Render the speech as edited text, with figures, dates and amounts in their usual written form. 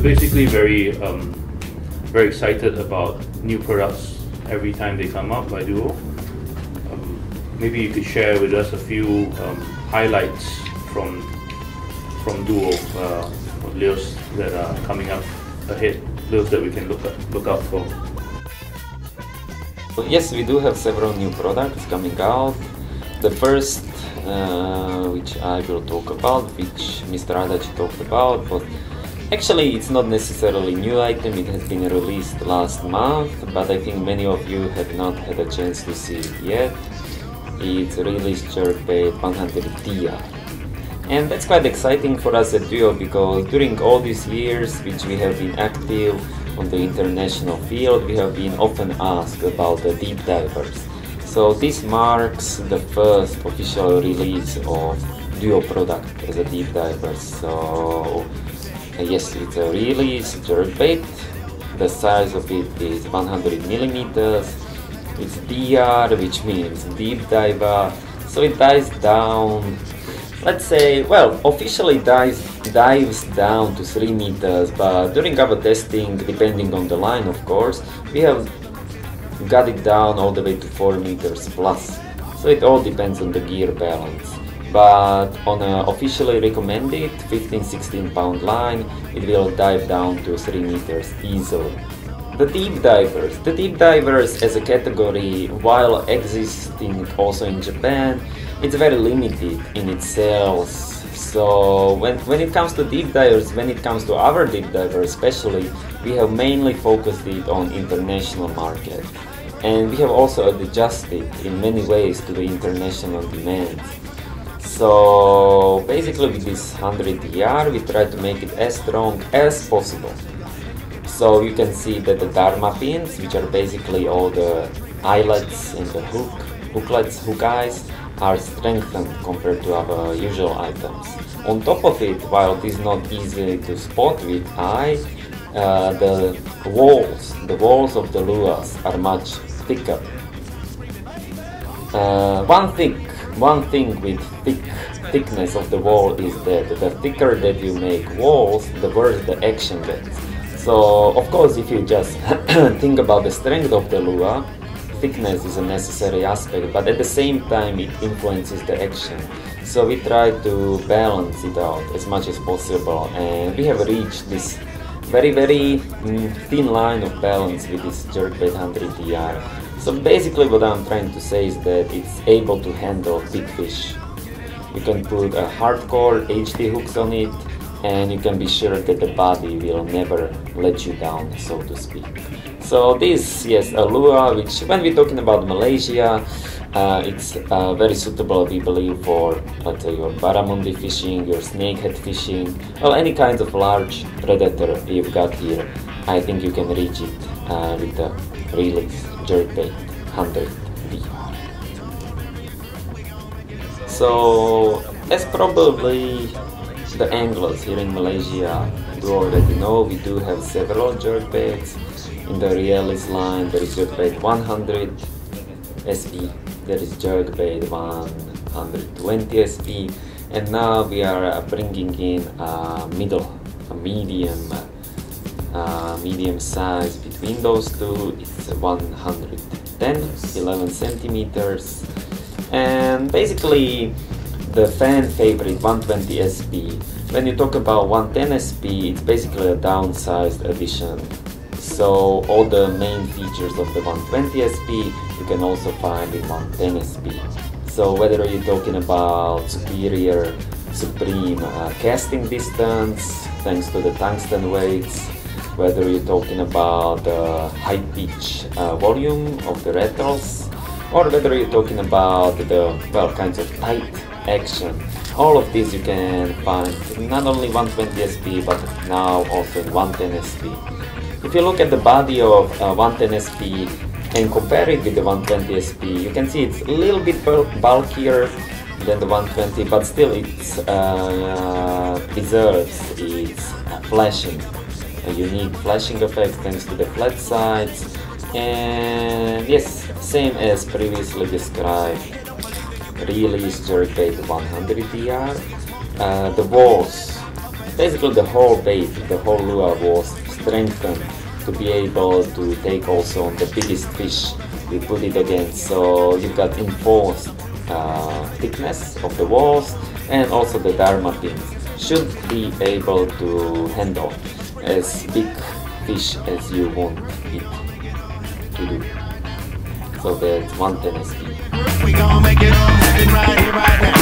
basically very excited about new products every time they come up by Duo. Maybe you could share with us a few highlights from Duo, lures that are coming up ahead, lures that we can look out for. Yes, we do have several new products coming out. The first, which I will talk about, which Mr. Adachi talked about, but actually it's not necessarily a new item, it has been released last month, but I think many of you have not had a chance to see it yet. It's Realis Jerkbait 100 DR. And that's quite exciting for us at Duo, because during all these years which we have been active on the international field, we have been often asked about the deep divers. So this marks the first official release of Duo product as a deep diver. So yes, it's a Realis Jerkbait. The size of it is 100 millimeters. It's DR, which means deep diver. So it dives down, let's say, well, officially dives down to 3 meters, but during our testing, depending on the line of course, we have got it down all the way to 4 meters plus. So it all depends on the gear balance. But on an officially recommended 15-16 pound line, it will dive down to 3 meters easily. The deep divers as a category, while existing also in Japan, it's very limited in its sales. So when it comes to deep divers, when it comes to our deep divers especially, we have mainly focused it on international market. And we have also adjusted in many ways to the international demand. So basically with this 100 DR, we try to make it as strong as possible. So you can see that the Dharma pins, which are basically all the eyelets and the hook eyes, are strengthened compared to our usual items. On top of it, while it is not easy to spot with eye, the walls of the lures are much thicker. One thing with thickness of the wall is that the thicker that you make walls, the worse the action gets. So of course, if you just think about the strength of the lure, thickness is a necessary aspect, but at the same time it influences the action. So we try to balance it out as much as possible, and we have reached this very thin line of balance with this Jerkbait 100 DR. So basically what I'm trying to say is that it's able to handle big fish. You can put a hardcore HD hooks on it, and you can be sure that the body will never let you down, so to speak. So this, yes, a lure which, when we're talking about Malaysia, it's very suitable, we believe, for, let's say, your barramundi fishing, your snakehead fishing, well, any kind of large predator you've got here. I think you can reach it with the Realis Jerkbait 100 DR. So, as probably the anglers here in Malaysia do already know, we do have several jerkbaits. In the Realis line, there is Jerkbait 100 SP, there is Jerkbait 120 SP, and now we are bringing in a medium size between those two. It's 11 centimeters, and basically the fan favorite 120 SP. When you talk about 110 SP, it's basically a downsized edition. So all the main features of the 120 SP you can also find in 110 SP. So whether you're talking about supreme casting distance thanks to the tungsten weights, whether you're talking about the high pitch volume of the rattles, or whether you're talking about the, well, kinds of tight action, all of these you can find not only 120 SP but now also in 110 SP. If you look at the body of 110 SP and compare it with the 120 SP, you can see it's a little bit bulkier than the 120, but still it preserves its flashing, a unique flashing effect thanks to the flat sides. And yes, same as previously described, Realis Jerkbait 100 DR. The walls basically the whole bait, the whole lure was strengthened to be able to take also on the biggest fish we put it against. So you got enforced thickness of the walls, and also the Dharma pins should be able to handle as big fish as you want it to do. So that's one tennis key. We gon' make it all happen right here, right now.